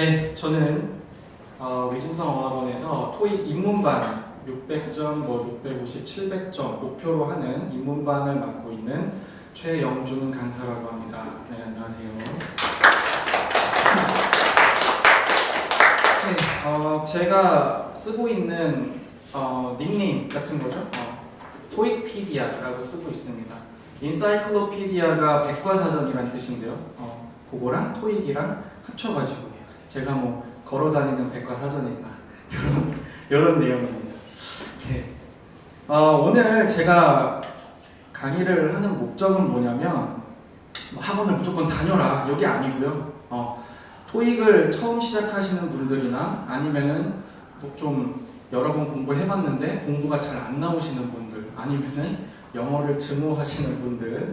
네, 저는 위중성어학원에서 토익 입문반 600점, 650, 700점 목표로 하는 입문반을 맡고 있는 최영준 강사라고 합니다. 네, 안녕하세요. 네, 제가 쓰고 있는 닉네임 같은 거죠. 토익피디아라고 쓰고 있습니다. 인사이클로피디아가 백과사전이란 뜻인데요. 그거랑 토익이랑 합쳐가지고 제가 뭐 걸어다니는 백과사전이다 이런 내용입니다. 네. 오늘 제가 강의를 하는 목적은 뭐냐면 학원을 무조건 다녀라 여기 아니고요. 토익을 처음 시작하시는 분들이나 아니면은 좀 여러 번 공부해봤는데 공부가 잘 안 나오시는 분들, 아니면은 영어를 증오하시는 분들,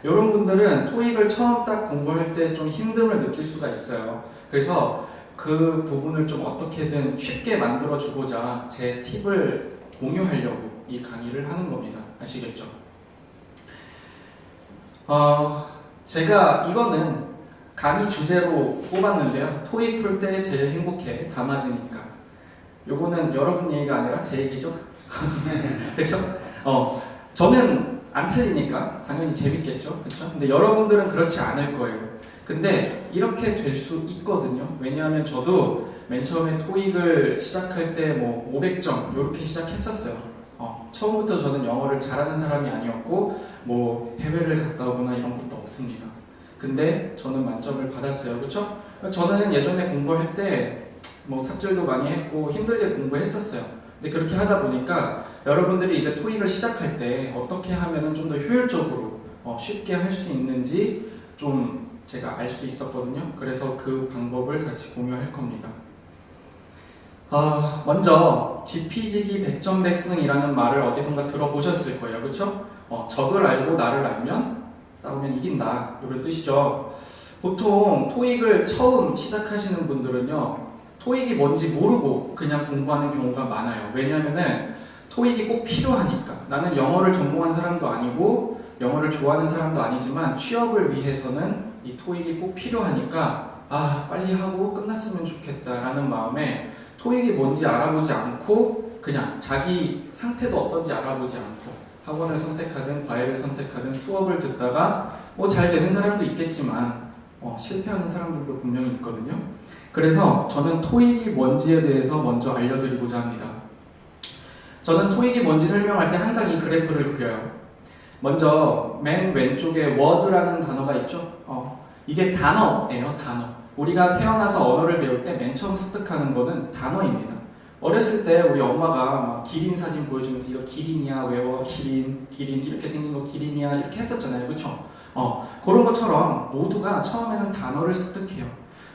이런 분들은 토익을 처음 딱 공부할 때 좀 힘듦을 느낄 수가 있어요. 그래서 그 부분을 좀 어떻게든 쉽게 만들어 주고자 제 팁을 공유하려고 이 강의를 하는 겁니다. 아시겠죠? 제가 이거는 강의 주제로 뽑았는데요. 토익 풀 때 제일 행복해, 다 맞으니까. 요거는 여러분 얘기가 아니라 제 얘기죠. 그렇죠? 저는 안 틀리니까 당연히 재밌겠죠. 그렇죠? 근데 여러분들은 그렇지 않을 거예요. 근데 이렇게 될 수 있거든요. 왜냐하면 저도 맨 처음에 토익을 시작할 때 뭐 500점 이렇게 시작했었어요. 처음부터 저는 영어를 잘하는 사람이 아니었고 뭐 해외를 갔다 오거나 이런 것도 없습니다. 근데 저는 만점을 받았어요. 그렇죠? 저는 예전에 공부할 때 뭐 삽질도 많이 했고 힘들게 공부했었어요. 근데 그렇게 하다 보니까 여러분들이 이제 토익을 시작할 때 어떻게 하면 좀 더 효율적으로 쉽게 할 수 있는지 좀 제가 알 수 있었거든요. 그래서 그 방법을 같이 공유할 겁니다. 먼저 지피지기 백전백승이라는 말을 어디선가 들어보셨을 거예요. 그렇죠? 적을 알고 나를 알면 싸우면 이긴다 이런 뜻이죠. 보통 토익을 처음 시작하시는 분들은요, 토익이 뭔지 모르고 그냥 공부하는 경우가 많아요. 왜냐하면은 토익이 꼭 필요하니까. 나는 영어를 전공한 사람도 아니고 영어를 좋아하는 사람도 아니지만 취업을 위해서는 이 토익이 꼭 필요하니까 빨리 하고 끝났으면 좋겠다라는 마음에 토익이 뭔지 알아보지 않고 그냥 자기 상태도 어떤지 알아보지 않고 학원을 선택하든 과외를 선택하든 수업을 듣다가 뭐 잘 되는 사람도 있겠지만 실패하는 사람들도 분명히 있거든요. 그래서 저는 토익이 뭔지에 대해서 먼저 알려드리고자 합니다. 저는 토익이 뭔지 설명할 때 항상 이 그래프를 그려요. 먼저 맨 왼쪽에 word라는 단어가 있죠. 이게 단어예요. 단어. 우리가 태어나서 언어를 배울 때 맨 처음 습득하는 거는 단어입니다. 어렸을 때 우리 엄마가 막 기린 사진 보여주면서 이거 기린이야 외워, 기린 이렇게 생긴 거 기린이야 이렇게 했었잖아요. 그렇죠? 그런 것처럼 모두가 처음에는 단어를 습득해요.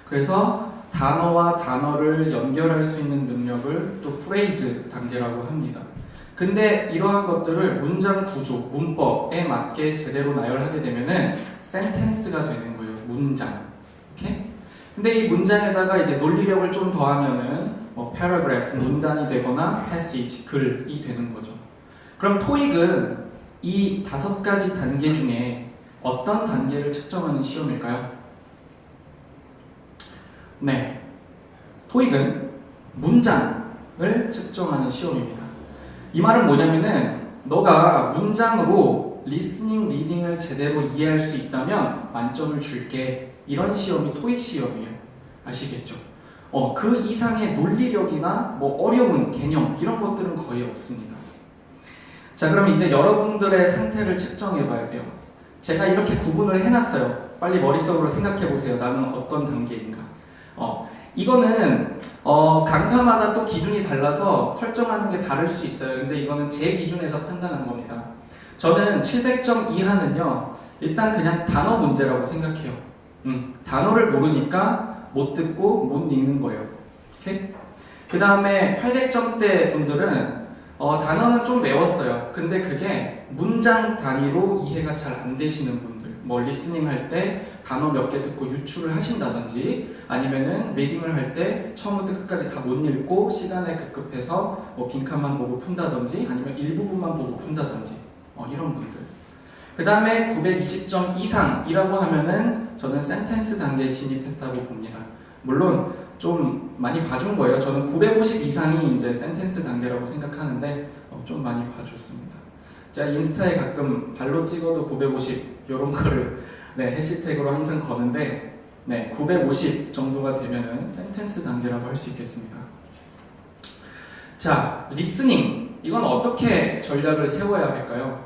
그래서 단어와 단어를 연결할 수 있는 능력을 또 프레이즈 단계라고 합니다. 근데 이러한 것들을 문장 구조, 문법에 맞게 제대로 나열하게 되면은 센텐스가 되는 거예요. 문장. 오케이? 근데 이 문장에다가 이제 논리력을 좀 더하면은 paragraph, 문단이 되거나 passage, 글이 되는 거죠. 그럼 토익은 이 5가지 단계 중에 어떤 단계를 측정하는 시험일까요? 네, 토익은 문장을 측정하는 시험입니다. 이 말은 뭐냐면은 너가 문장으로 리스닝, 리딩을 제대로 이해할 수 있다면 만점을 줄게. 이런 시험이 토익 시험이에요. 아시겠죠? 그 이상의 논리력이나 뭐 어려운 개념 이런 것들은 거의 없습니다. 자, 그럼 이제 여러분들의 상태를 측정해 봐야 돼요. 제가 이렇게 구분을 해놨어요. 빨리 머릿속으로 생각해 보세요. 나는 어떤 단계인가? 이거는 강사마다 또 기준이 달라서 설정하는 게 다를 수 있어요. 근데 이거는 제 기준에서 판단한 겁니다. 저는 700점 이하는요, 일단 그냥 단어 문제라고 생각해요. 단어를 모르니까 못 듣고 못 읽는 거예요. 오케이? 그 다음에 800점대 분들은 단어는 좀 외웠어요. 근데 그게 문장 단위로 이해가 잘 안 되시는 분들, 뭐 리스닝 할 때 단어 몇 개 듣고 유추를 하신다든지 아니면은 리딩을 할 때 처음부터 끝까지 다 못 읽고 시간에 급급해서 뭐 빈칸만 보고 푼다든지 아니면 일부분만 보고 푼다든지 이런 분들. 그 다음에 920점 이상이라고 하면은 저는 센텐스 단계에 진입했다고 봅니다. 물론 좀 많이 봐준 거예요. 저는 950 이상이 이제 센텐스 단계라고 생각하는데 좀 많이 봐줬습니다. 제가 인스타에 가끔 발로 찍어도 950 이런 거를 해시태그로 항상 거는데 950 정도가 되면은 센텐스 단계라고 할 수 있겠습니다. 자, 리스닝. 이건 어떻게 전략을 세워야 할까요?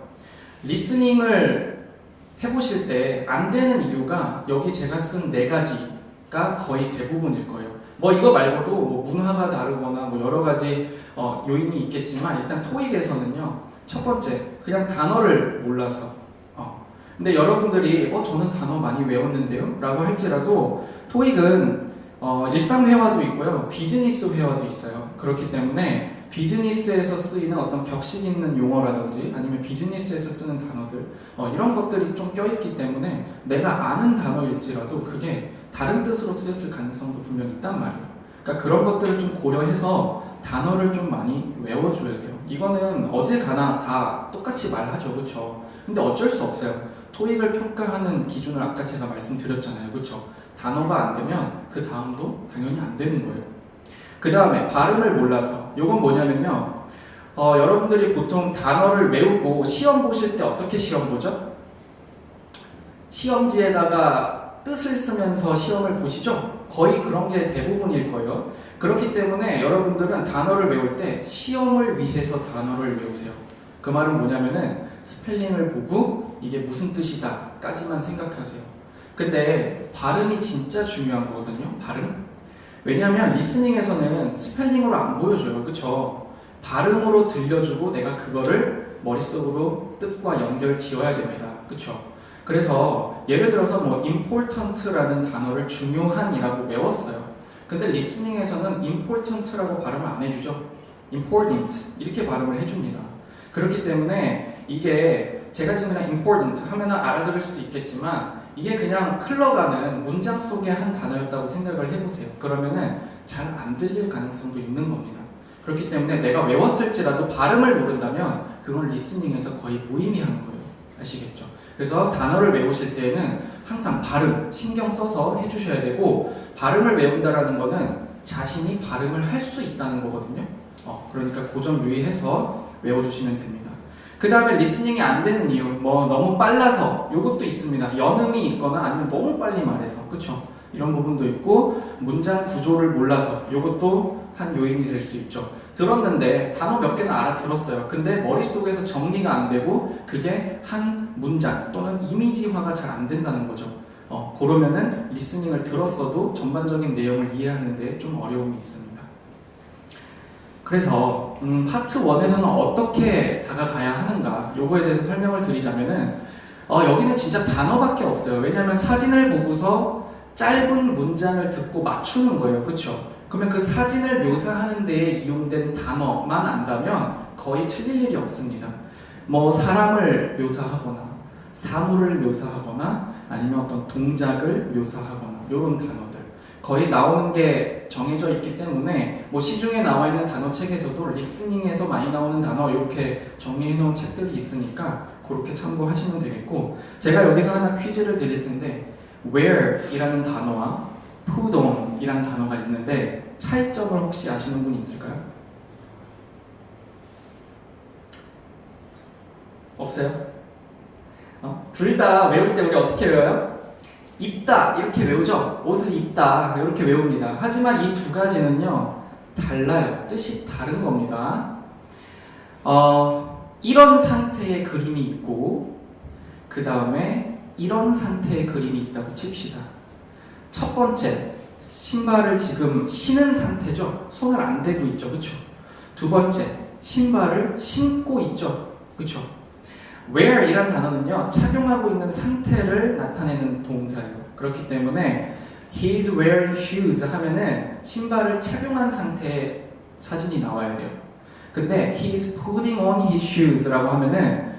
리스닝을 해보실 때 안 되는 이유가 여기 제가 쓴 4가지가 거의 대부분일 거예요. 뭐 이거 말고도 뭐 문화가 다르거나 뭐 여러 가지 요인이 있겠지만 일단 토익에서는요. 첫 번째, 그냥 단어를 몰라서. 근데 여러분들이 저는 단어 많이 외웠는데요? 라고 할지라도 토익은 일상 회화도 있고요. 비즈니스 회화도 있어요. 그렇기 때문에 비즈니스에서 쓰이는 어떤 격식 있는 용어라든지 아니면 비즈니스에서 쓰는 단어들 이런 것들이 좀 껴있기 때문에 내가 아는 단어일지라도 그게 다른 뜻으로 쓰였을 가능성도 분명히 있단 말이에요. 그러니까 그런 것들을 좀 고려해서 단어를 좀 많이 외워줘야 돼요. 이거는 어딜 가나 다 똑같이 말하죠. 그렇죠? 근데 어쩔 수 없어요. 토익을 평가하는 기준을 아까 제가 말씀드렸잖아요. 그렇죠? 단어가 안 되면 그 다음도 당연히 안 되는 거예요. 그 다음에 발음을 몰라서. 이건 뭐냐면요. 여러분들이 보통 단어를 외우고 시험 보실 때 어떻게 시험 보죠? 시험지에다가 뜻을 쓰면서 시험을 보시죠? 거의 그런 게 대부분일 거예요. 그렇기 때문에 여러분들은 단어를 외울 때 시험을 위해서 단어를 외우세요. 그 말은 뭐냐면은 스펠링을 보고 이게 무슨 뜻이다 까지만 생각하세요. 근데 발음이 진짜 중요한 거거든요. 발음. 왜냐하면 리스닝에서는 스펠링으로 안 보여줘요. 그쵸? 발음으로 들려주고 내가 그거를 머릿속으로 뜻과 연결 지어야 됩니다. 그쵸? 그래서 예를 들어서 뭐 important라는 단어를 중요한이라고 외웠어요. 근데 리스닝에서는 important라고 발음을 안 해주죠. important 이렇게 발음을 해줍니다. 그렇기 때문에 이게 제가 지금 그냥 important 하면 알아들을 수도 있겠지만 이게 그냥 흘러가는 문장 속의 한 단어였다고 생각을 해보세요. 그러면은 잘 안 들릴 가능성도 있는 겁니다. 그렇기 때문에 내가 외웠을지라도 발음을 모른다면 그건 리스닝에서 거의 무의미한 거예요. 아시겠죠? 그래서 단어를 외우실 때에는 항상 발음 신경 써서 해주셔야 되고 발음을 외운다라는 거는 자신이 발음을 할 수 있다는 거거든요. 그러니까 그 점 유의해서 외워주시면 됩니다. 그 다음에 리스닝이 안 되는 이유, 뭐 너무 빨라서 이것도 있습니다. 연음이 있거나 아니면 너무 빨리 말해서, 그쵸? 이런 부분도 있고 문장 구조를 몰라서 이것도 한 요인이 될 수 있죠. 들었는데 단어 몇 개는 알아들었어요. 근데 머릿속에서 정리가 안 되고 그게 한 문장 또는 이미지화가 잘 안 된다는 거죠. 그러면은 리스닝을 들었어도 전반적인 내용을 이해하는 데 좀 어려움이 있습니다. 그래서 파트 1에서는 어떻게 다가가야 하는가 요거에 대해서 설명을 드리자면은 여기는 진짜 단어밖에 없어요. 왜냐하면 사진을 보고서 짧은 문장을 듣고 맞추는 거예요. 그쵸? 그러면 그 사진을 묘사하는 데에 이용된 단어만 안다면 거의 틀릴 일이 없습니다. 뭐 사람을 묘사하거나 사물을 묘사하거나 아니면 어떤 동작을 묘사하거나 이런 단어들 거의 나오는 게 정해져 있기 때문에 뭐 시중에 나와 있는 단어 책에서도 리스닝에서 많이 나오는 단어 이렇게 정리해 놓은 책들이 있으니까 그렇게 참고하시면 되겠고 제가 여기서 하나 퀴즈를 드릴 텐데 where 이라는 단어와 put on 이라는 단어가 있는데 차이점을 혹시 아시는 분이 있을까요? 없어요? 둘 다 외울 때 우리 어떻게 외워요? 입다 이렇게 외우죠? 옷을 입다 이렇게 외웁니다. 하지만 이 두 가지는요 달라요. 뜻이 다른 겁니다. 이런 상태의 그림이 있고 그 다음에 이런 상태의 그림이 있다고 칩시다. 첫 번째 신발을 지금 신은 상태죠. 손을 안 대고 있죠. 그쵸? 두 번째 신발을 신고 있죠. 그쵸? wear 이란 단어는요 착용하고 있는 상태를 나타내는 동사예요. 그렇기 때문에 he's wearing shoes 하면은 신발을 착용한 상태의 사진이 나와야 돼요. 근데 he's putting on his shoes 라고 하면은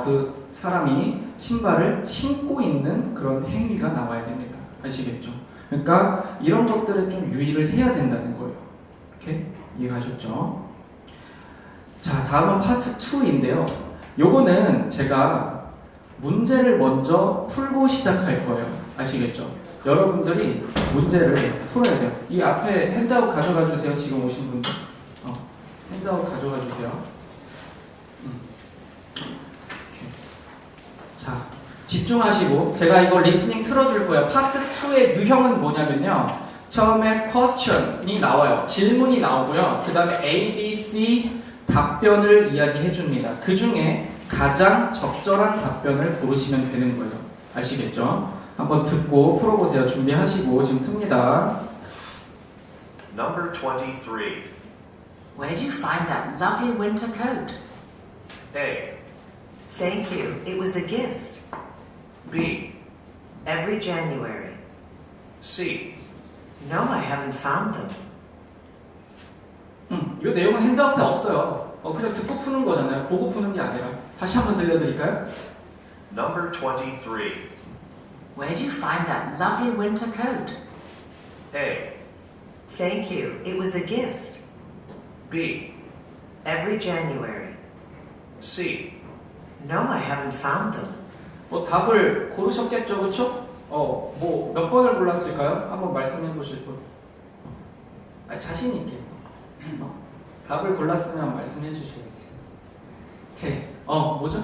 그 사람이 신발을 신고 있는 그런 행위가 나와야 됩니다. 아시겠죠? 그러니까 이런 것들을 좀 유의를 해야 된다는 거예요. 이렇게 이해가셨죠? 자, 다음은 파트 2인데요. 요거는 제가 문제를 먼저 풀고 시작할 거예요. 아시겠죠? 여러분들이 문제를 풀어야 돼요. 이 앞에 핸드아웃 가져가 주세요. 지금 오신 분들. 핸드아웃 가져가 주세요. 자, 집중하시고 제가 이거 리스닝 틀어줄 거예요. 파트 2의 유형은 뭐냐면요. 처음에 question이 나와요. 질문이 나오고요. 그 다음에 A, B, C 답변을 이야기해 줍니다. 그 중에 가장 적절한 답변을 고르시면 되는 거예요. 아시겠죠? 한번 듣고 풀어보세요. 준비하시고 지금 틉니다. Number 23. Where'd you find that lovely winter coat? A. Thank you. It was a gift. B. Every January. C. No, I haven't found them. 이 내용은 핸드아웃에 없어요. 그냥 듣고 푸는 거잖아요. 보고 푸는 게 아니라. 다시 한번 들려드릴까요? Number 23. Where'd you find that lovely winter coat? A. Thank you. It was a gift. B. Every January. C. No, I haven't found them. 답을 고르셨겠죠, 그렇죠? 몇 번을 골랐을까요? 한번 말씀해 보실 분. 자신 있게. 답을 골랐으면 말씀해 주셔야지. 오케이. 뭐죠?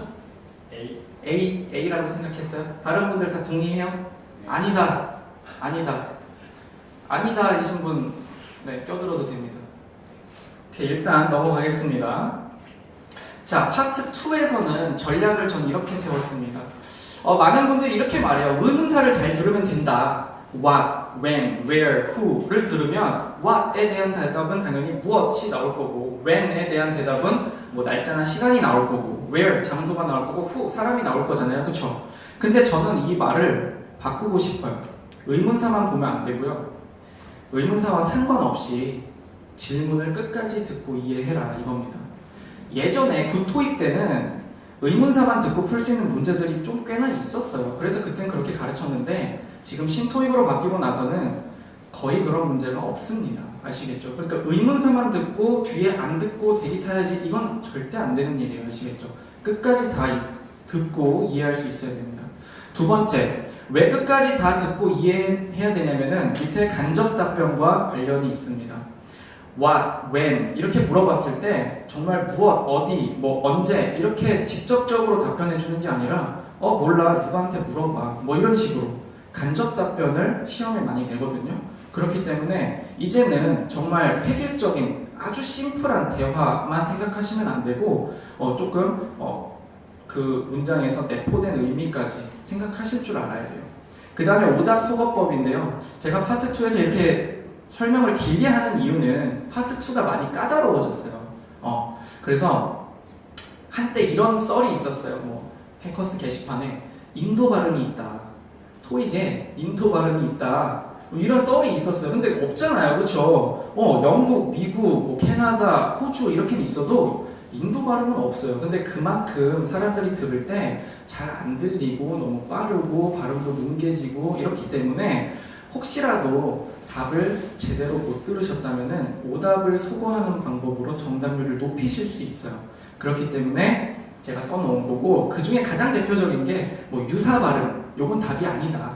A라고 생각했어요? 다른 분들 다 동의해요? 아니다. 아니다이신 분, 네, 껴들어도 됩니다. 오케이, 일단 넘어가겠습니다. 자, 파트 2에서는 전략을 전 이렇게 세웠습니다. 많은 분들이 이렇게 말해요. 의문사를 잘 들으면 된다. What, when, where, who를 들으면 what에 대한 대답은 당연히 무엇이 나올 거고 when에 대한 대답은 뭐 날짜나 시간이 나올 거고 where, 장소가 나올 거고 who, 사람이 나올 거잖아요. 그쵸? 근데 저는 이 말을 바꾸고 싶어요. 의문사만 보면 안 되고요. 의문사와 상관없이 질문을 끝까지 듣고 이해해라 이겁니다. 예전에 구토익 때는 의문사만 듣고 풀 수 있는 문제들이 좀 꽤나 있었어요. 그래서 그땐 그렇게 가르쳤는데 지금 신토익으로 바뀌고 나서는 거의 그런 문제가 없습니다. 아시겠죠? 그러니까 의문사만 듣고 뒤에 안 듣고 대기 타야지 이건 절대 안 되는 일이에요. 아시겠죠? 끝까지 다 듣고 이해할 수 있어야 됩니다. 두 번째, 왜 끝까지 다 듣고 이해해야 되냐면은 밑에 간접 답변과 관련이 있습니다. What, when 이렇게 물어봤을 때 정말 무엇, 어디, 뭐 언제 이렇게 직접적으로 답변해 주는 게 아니라 몰라, 누구한테 물어봐 뭐 이런 식으로 간접 답변을 시험에 많이 내거든요. 그렇기 때문에 이제는 정말 획일적인 아주 심플한 대화만 생각하시면 안 되고 조금 그 문장에서 내포된 의미까지 생각하실 줄 알아야 돼요. 그 다음에 오답 소거법인데요. 제가 파트 2에서 이렇게 설명을 길게 하는 이유는 파트 2가 많이 까다로워졌어요. 그래서 한때 이런 썰이 있었어요. 뭐 해커스 게시판에 인도 발음이 있다. 토익에 인도 발음이 있다. 이런 썰이 있었어요. 근데 없잖아요. 그렇죠? 영국, 미국, 뭐 캐나다, 호주 이렇게는 있어도 인도 발음은 없어요. 근데 그만큼 사람들이 들을 때 잘 안 들리고 너무 빠르고 발음도 뭉개지고 이렇기 때문에 혹시라도 답을 제대로 못 들으셨다면 오답을 소거하는 방법으로 정답률을 높이실 수 있어요. 그렇기 때문에 제가 써놓은 거고 그 중에 가장 대표적인 게 뭐 유사 발음, 요건 답이 아니다.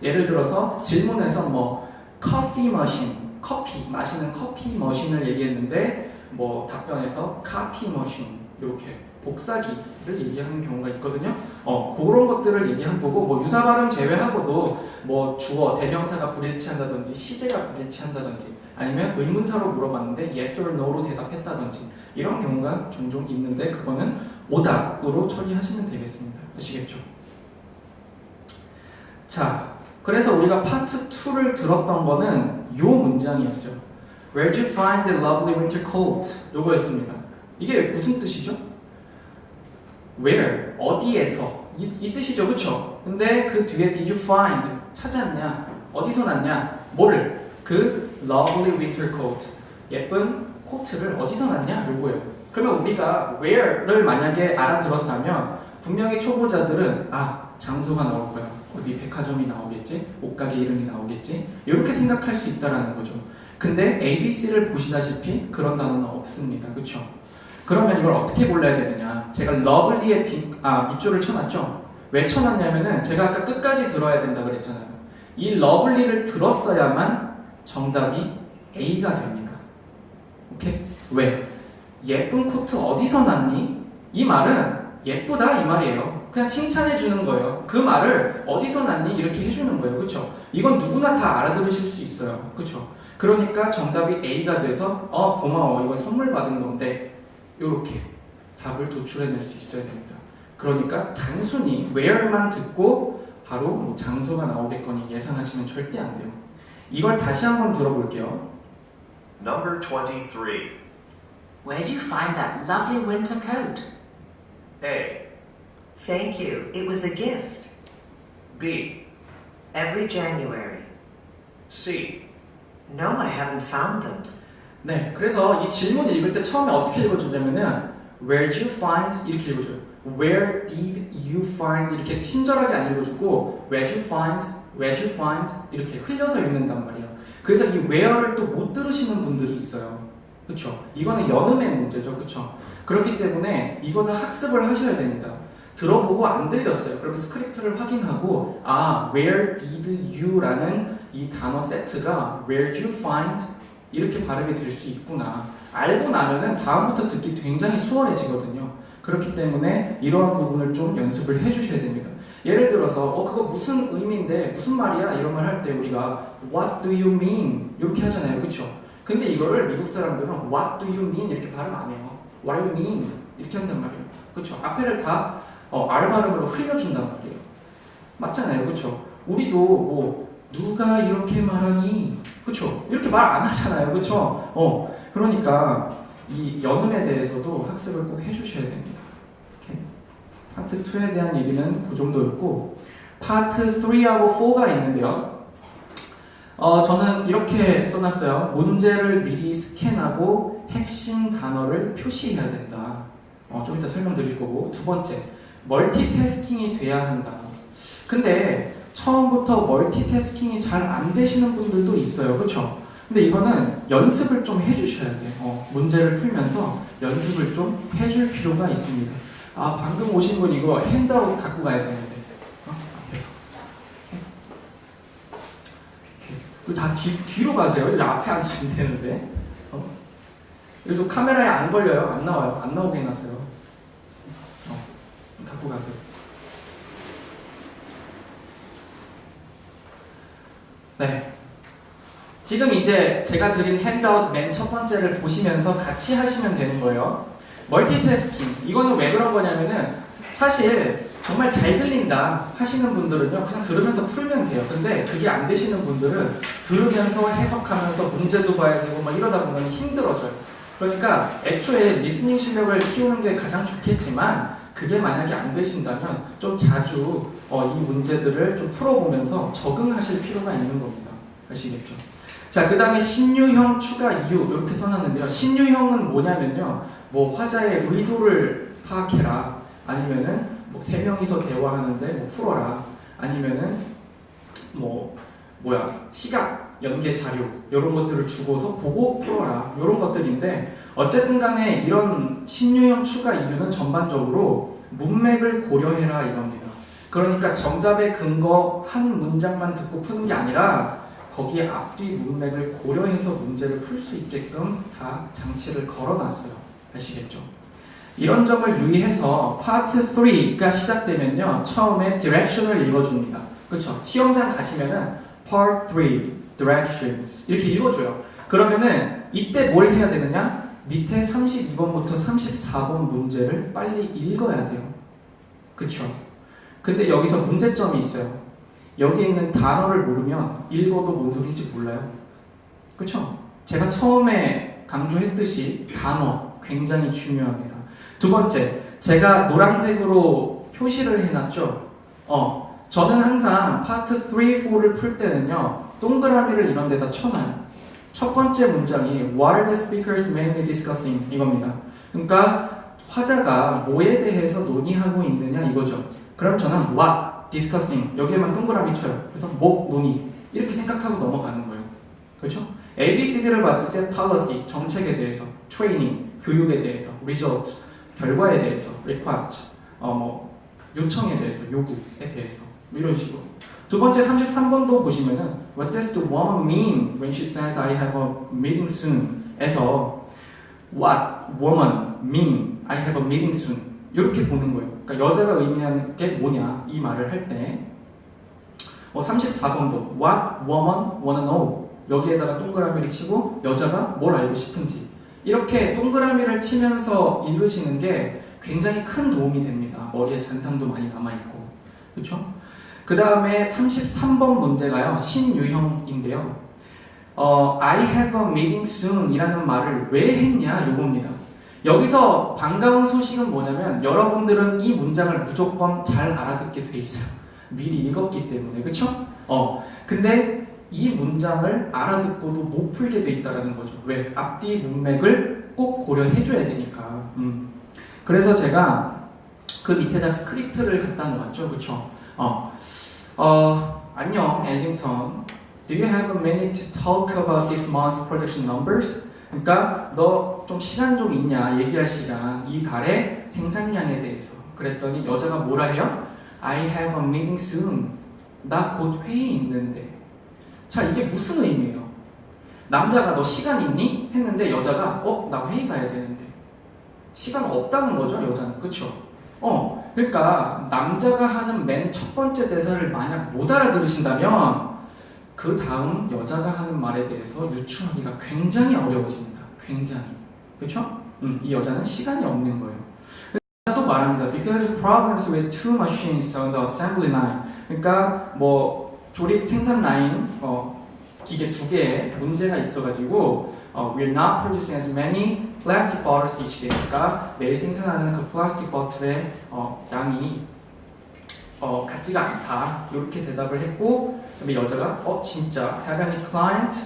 예를 들어서 질문에서 뭐 커피 머신, 커피, 마시는 커피 머신을 얘기했는데 뭐 답변에서 카피 머신 이렇게 복사기를 얘기하는 경우가 있거든요. 그런 것들을 얘기한 거고 뭐 유사 발음 제외하고도 뭐 주어, 대명사가 불일치한다든지 시제가 불일치한다든지 아니면 의문사로 물어봤는데 yes or no로 대답했다든지 이런 경우가 종종 있는데 그거는 오답으로 처리하시면 되겠습니다. 아시겠죠? 자, 그래서 우리가 파트 2를 들었던 거는 요 문장이었어요. Where'd you find the lovely winter coat? 요거였습니다. 이게 무슨 뜻이죠? Where? 어디에서? 이 뜻이죠, 그쵸? 근데 그 뒤에 did you find? 찾았냐? 어디서 났냐? 뭐를? 그 lovely winter coat. 예쁜 코트를 어디서 났냐? 요거예요. 그러면 우리가 where를 만약에 알아들었다면 분명히 초보자들은 장소가 나올 거야. 어디 백화점이 나오겠지? 옷가게 이름이 나오겠지? 이렇게 생각할 수 있다라는 거죠. 근데 ABC를 보시다시피 그런 단어는 없습니다. 그쵸? 그러면 이걸 어떻게 골라야 되느냐? 제가 lovely에 밑줄을 쳐놨죠? 왜 쳐놨냐면은 제가 아까 끝까지 들어야 된다 그랬잖아요. 이 lovely를 들었어야만 정답이 A가 됩니다. 오케이? 왜? 예쁜 코트 어디서 났니? 이 말은 예쁘다 이 말이에요. 그냥 칭찬해 주는 거예요. 그 말을 어디서 났니? 이렇게 해주는 거예요. 그쵸? 이건 누구나 다 알아들으실 수 있어요. 그쵸? 그러니까 정답이 A가 돼서 고마워 이거 선물 받은 건데 이렇게 답을 도출해낼 수 있어야 됩니다. 그러니까 단순히 where만 듣고 바로 뭐 장소가 나오겠거니 예상하시면 절대 안 돼요. 이걸 다시 한번 들어볼게요. Number 23. Where'd you find that lovely winter coat? A, Thank you. It was a gift. B, Every January. C, No, I haven't found them. 네, 그래서 이 질문 읽을 때 처음에 어떻게 읽어주냐면은 Where'd you find? 이렇게 읽어줘요. Where did you find? 이렇게 친절하게 안 읽어주고 Where'd you find? Where'd you find? 이렇게 흘려서 읽는단 말이에요. 그래서 이 where를 또 못 들으시는 분들이 있어요. 그쵸? 이거는 연음의 문제죠. 그쵸? 그렇기 때문에 이거는 학습을 하셔야 됩니다. 들어보고 안 들렸어요. 그럼 스크립트를 확인하고 where did you 라는 이 단어 세트가 where'd you find? 이렇게 발음이 될 수 있구나. 알고 나면은 다음부터 듣기 굉장히 수월해지거든요. 그렇기 때문에 이러한 부분을 좀 연습을 해주셔야 됩니다. 예를 들어서 그거 무슨 의미인데 무슨 말이야? 이런 말 할 때 우리가 What do you mean? 이렇게 하잖아요. 그쵸? 근데 이거를 미국 사람들은 What do you mean? 이렇게 발음 안 해요. What do you mean? 이렇게 한단 말이에요. 그쵸? 앞에를 다 R 발음으로 흘려준단 말이에요. 맞잖아요. 그쵸? 우리도 뭐 누가 이렇게 말하니? 그쵸? 이렇게 말 안 하잖아요. 그쵸? 그러니까 이 연음에 대해서도 학습을 꼭 해주셔야 됩니다. 오케이? 파트 2에 대한 얘기는 그 정도였고 파트 3하고 4가 있는데요. 저는 이렇게 써놨어요. 문제를 미리 스캔하고 핵심 단어를 표시해야 된다. 좀 이따 설명드릴 거고. 두 번째, 멀티태스킹이 돼야 한다. 근데 처음부터 멀티태스킹이 잘 안 되시는 분들도 있어요. 그렇죠? 근데 이거는 연습을 좀 해주셔야 돼요. 문제를 풀면서 연습을 좀 해줄 필요가 있습니다. 방금 오신 분 이거 핸드아웃 갖고 가야 되는데. 앞에서. 이렇게. 다 뒤로 가세요. 여기 앞에 앉으면 되는데. 그래도 카메라에 안 걸려요. 안 나와요. 안 나오게 해놨어요. 갖고 가세요. 네. 지금 이제 제가 드린 핸드아웃 맨 첫 번째를 보시면서 같이 하시면 되는 거예요. 멀티태스킹. 이거는 왜 그런 거냐면은 사실 정말 잘 들린다 하시는 분들은요 그냥 들으면서 풀면 돼요. 근데 그게 안 되시는 분들은 들으면서 해석하면서 문제도 봐야 되고 막 이러다 보면 힘들어져요. 그러니까 애초에 리스닝 실력을 키우는 게 가장 좋겠지만 그게 만약에 안 되신다면 좀 자주 이 문제들을 좀 풀어보면서 적응하실 필요가 있는 겁니다. 아시겠죠? 자, 그 다음에 신유형 추가 이유 이렇게 써놨는데요. 신유형은 뭐냐면요, 뭐 화자의 의도를 파악해라, 아니면은 뭐 세 명이서 대화하는데 뭐 풀어라, 아니면은 시각 연계 자료 이런 것들을 주고서 보고 풀어라 이런 것들인데 어쨌든 간에 이런 신유형 추가 이유는 전반적으로 문맥을 고려해라 이겁니다. 그러니까 정답의 근거 한 문장만 듣고 푸는 게 아니라 거기에 앞뒤 문맥을 고려해서 문제를 풀 수 있게끔 다 장치를 걸어놨어요. 아시겠죠? 이런 점을 유의해서 파트 3가 시작되면요 처음에 direction을 읽어줍니다. 그렇죠? 시험장 가시면은 part 3 directions 이렇게 읽어줘요. 그러면은 이때 뭘 해야 되느냐? 밑에 32번부터 34번 문제를 빨리 읽어야 돼요. 그렇죠? 근데 여기서 문제점이 있어요. 여기 있는 단어를 모르면 읽어도 뭔 소리인지 몰라요. 그렇죠? 제가 처음에 강조했듯이 단어 굉장히 중요합니다. 두 번째, 제가 노란색으로 표시를 해놨죠. 저는 항상 파트 3, 4를 풀 때는요 동그라미를 이런 데다 쳐놔요. 첫 번째 문장이 What are the speakers mainly discussing? 이겁니다. 그러니까 화자가 뭐에 대해서 논의하고 있느냐 이거죠. 그럼 저는 what discussing 여기에만 동그라미 쳐요. 그래서 뭐 논의 이렇게 생각하고 넘어가는 거예요. 그렇죠? ABCD를 봤을 때 policy 정책에 대해서, training 교육에 대해서, result 결과에 대해서, request 요청에 대해서, 요구에 대해서 이런 식으로. 두 두 번째 33번도 보시면은 What does the woman mean when she says I have a meeting soon? 에서 What woman mean I have a meeting soon? 이렇게 보는 거예요. 그러니까 여자가 의미하는 게 뭐냐 이 말을 할 때 34번도 What woman wanna know? 여기에다가 동그라미를 치고 여자가 뭘 알고 싶은지 이렇게 동그라미를 치면서 읽으시는 게 굉장히 큰 도움이 됩니다. 머리에 잔상도 많이 남아있고 그렇죠? 그 다음에 33번 문제가요 신유형인데요 I have a meeting soon 이라는 말을 왜 했냐 요겁니다. 여기서 반가운 소식은 뭐냐면 여러분들은 이 문장을 무조건 잘 알아듣게 돼 있어요. 미리 읽었기 때문에 그쵸? 근데 이 문장을 알아듣고도 못 풀게 돼 있다는 거죠. 왜? 앞뒤 문맥을 꼭 고려해줘야 되니까. 그래서 제가 그 밑에다 스크립트를 갖다 놓았죠. 그쵸? 안녕 엘링턴 Do you have a minute to talk about this month's production numbers? 그러니까 너 좀 시간 좀 있냐 얘기할 시간 이 달의 생산량에 대해서 그랬더니 여자가 뭐라 해요? I have a meeting soon 나 곧 회의 있는데 자 이게 무슨 의미예요? 남자가 너 시간 있니? 했는데 여자가 나 회의 가야 되는데 시간 없다는 거죠 여자는 그쵸? 그러니까 남자가 하는 맨 첫 번째 대사를 만약 못 알아들으신다면 그 다음 여자가 하는 말에 대해서 유추하기가 굉장히 어려워집니다. 굉장히. 그쵸? 이 여자는 시간이 없는 거예요. 또 말합니다. Because problems with two machines on the assembly line. 그러니까 뭐 조립 생산 라인 기계 두 개에 문제가 있어가지고 we're not producing as many plastic bottles each day. 그러니까 매일 생산하는 그 플라스틱 버틀의 양이 같지가 않다 이렇게 대답을 했고 그다음에 여자가 진짜 have any client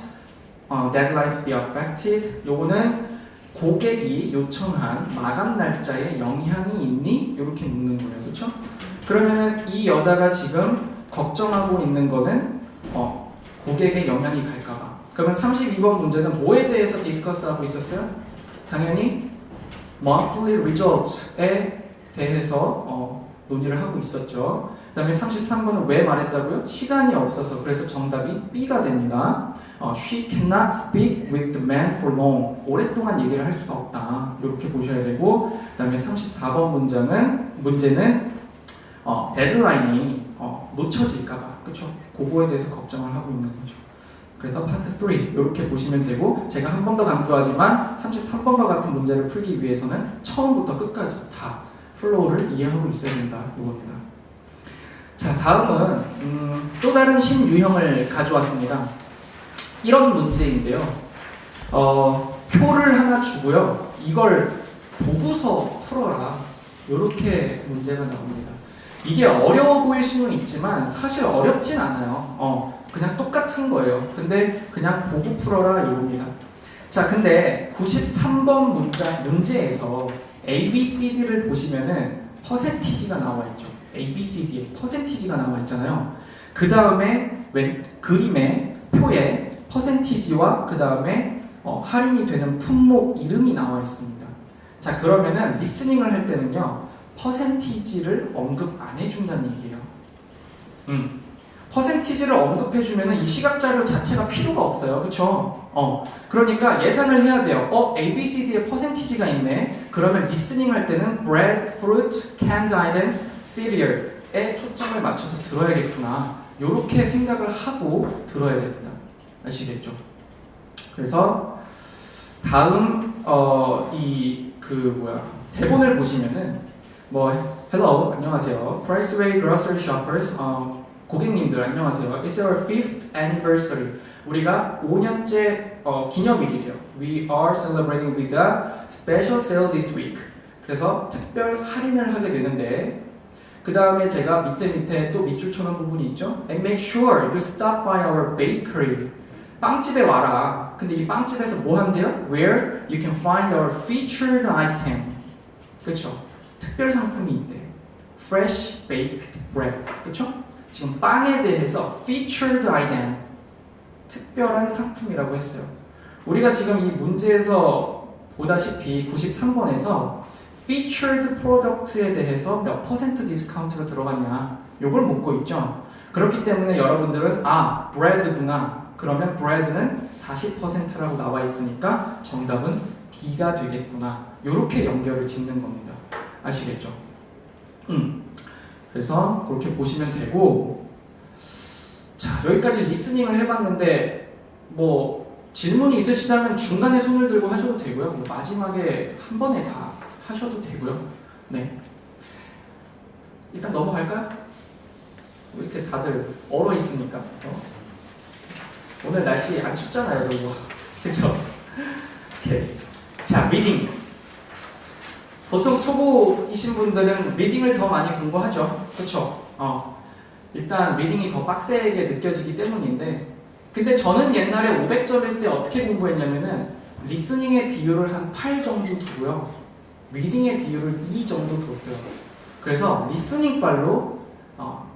deadlines be affected 요거는 고객이 요청한 마감 날짜에 영향이 있니? 이렇게 묻는 거예요 그렇죠? 그러면은 이 여자가 지금 걱정하고 있는 거는 고객의 영향이 갈까봐 그러면 32번 문제는 뭐에 대해서 디스커스하고 있었어요? 당연히 monthly results에 대해서 논의를 하고 있었죠. 그 다음에 33번은 왜 말했다고요? 시간이 없어서 그래서 정답이 B가 됩니다. She cannot speak with the man for long. 오랫동안 얘기를 할 수가 없다. 이렇게 보셔야 되고 그 다음에 34번 문제는 데드라인이 놓쳐질까봐 그쵸? 그거에 대해서 걱정을 하고 있는 거죠. 그래서 파트 3 이렇게 보시면 되고 제가 한 번 더 강조하지만 33번과 같은 문제를 풀기 위해서는 처음부터 끝까지 다 플로우를 이해하고 있어야 된다 이겁니다. 자 다음은 또 다른 신유형을 가져왔습니다. 이런 문제인데요. 표를 하나 주고요. 이걸 보고서 풀어라. 이렇게 문제가 나옵니다. 이게 어려워 보일 수는 있지만 사실 어렵진 않아요. 그냥 똑같은 거예요. 근데 그냥 보고 풀어라 이겁니다. 자 근데 93번 문제에서 ABCD를 보시면은 퍼센티지가 나와 있죠. ABCD에 퍼센티지가 나와 있잖아요. 그 다음에 그림의 표에 퍼센티지와 그 다음에 할인이 되는 품목 이름이 나와 있습니다. 자 그러면은 리스닝을 할 때는요 퍼센티지를 언급 안 해준다는 얘기예요. 퍼센티지를 언급해주면은 이 시각자료 자체가 필요가 없어요. 그쵸? 그러니까 예상을 해야 돼요. ABCD에 퍼센티지가 있네. 그러면 리스닝 할 때는 bread, fruit, canned items, cereal에 초점을 맞춰서 들어야겠구나. 요렇게 생각을 하고 들어야 됩니다. 아시겠죠? 그래서 다음 대본을 보시면은 hello 안녕하세요. Priceway Grocery Shoppers 고객님들 안녕하세요. It's our 5th anniversary. 우리가 5년째 기념일이래요. We are celebrating with a special sale this week. 그래서 특별 할인을 하게 되는데 그 다음에 제가 밑에 또 밑줄쳐놓은 부분이 있죠. And make sure you stop by our bakery. 빵집에 와라. 근데 이 빵집에서 뭐 한대요? Where you can find our featured item. 그쵸? 특별 상품이 있대. Fresh baked bread. 그쵸? 지금 빵에 대해서 featured item, 특별한 상품이라고 했어요. 우리가 지금 이 문제에서 보다시피 93번에서 featured product에 대해서 몇 퍼센트 디스카운트가 들어갔냐 요걸 묻고 있죠. 그렇기 때문에 여러분들은 bread구나. 그러면 bread는 40%라고 나와 있으니까 정답은 D가 되겠구나. 이렇게 연결을 짓는 겁니다. 아시겠죠? 그래서 그렇게 보시면 되고, 자, 여기까지 리스닝을 해봤는데 뭐 질문이 있으시다면 중간에 손을 들고 하셔도 되고요. 뭐 마지막에 한 번에 다 하셔도 되고요. 네, 일단 넘어갈까요? 왜 이렇게 다들 얼어 있습니까? 오늘 날씨 안 춥잖아요, 여러분. 그죠? 오케이. 자, 리딩. 보통 초보이신 분들은 리딩을 더 많이 공부하죠. 그쵸? 일단 리딩이 더 빡세게 느껴지기 때문인데, 근데 저는 옛날에 500점일 때 어떻게 공부했냐면은 리스닝의 비율을 한 8 정도 두고요, 리딩의 비율을 2 정도 뒀어요. 그래서 리스닝 빨로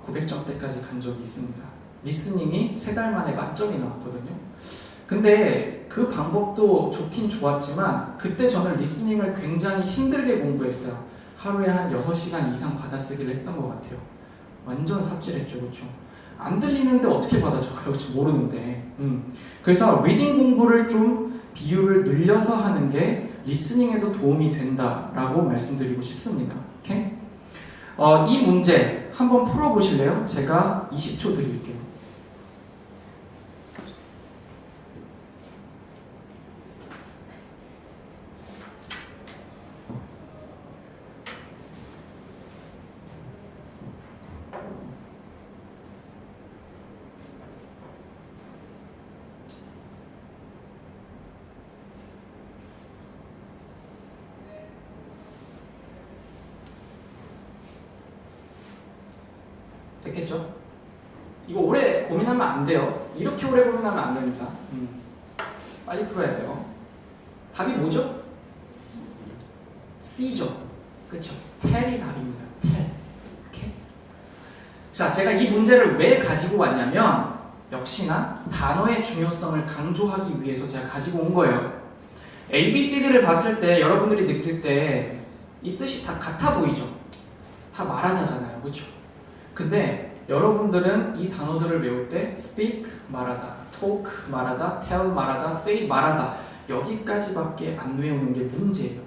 900점대까지 간 적이 있습니다. 리스닝이 3달 만에 만점이 나왔거든요. 근데 그 방법도 좋긴 좋았지만 그때 저는 리스닝을 굉장히 힘들게 공부했어요. 하루에 한 6시간 이상 받아쓰기를 했던 것 같아요. 완전 삽질했죠. 그렇죠? 안 들리는데 어떻게 받아줘요? 모르는데. 그래서 리딩 공부를 좀 비율을 늘려서 하는 게 리스닝에도 도움이 된다라고 말씀드리고 싶습니다. 오케이? 이 문제 한번 풀어보실래요? 제가 20초 드릴게요. 됐겠죠? 이거 오래 고민하면 안 돼요. 이렇게 오래 고민하면 안 됩니다. 빨리 풀어야 돼요. 답이 뭐죠? C죠. 그렇죠? 텔이 답입니다. 텔. 오케이? 자, 제가 이 문제를 왜 가지고 왔냐면 역시나 단어의 중요성을 강조하기 위해서 제가 가지고 온 거예요. A, B, C, D를 봤을 때 여러분들이 느낄 때 이 뜻이 다 같아 보이죠? 다 말하다잖아요. 그렇죠? 근데 여러분들은 이 단어들을 외울 때 speak 말하다, talk 말하다, tell 말하다, say 말하다 여기까지밖에 안 외우는 게 문제예요.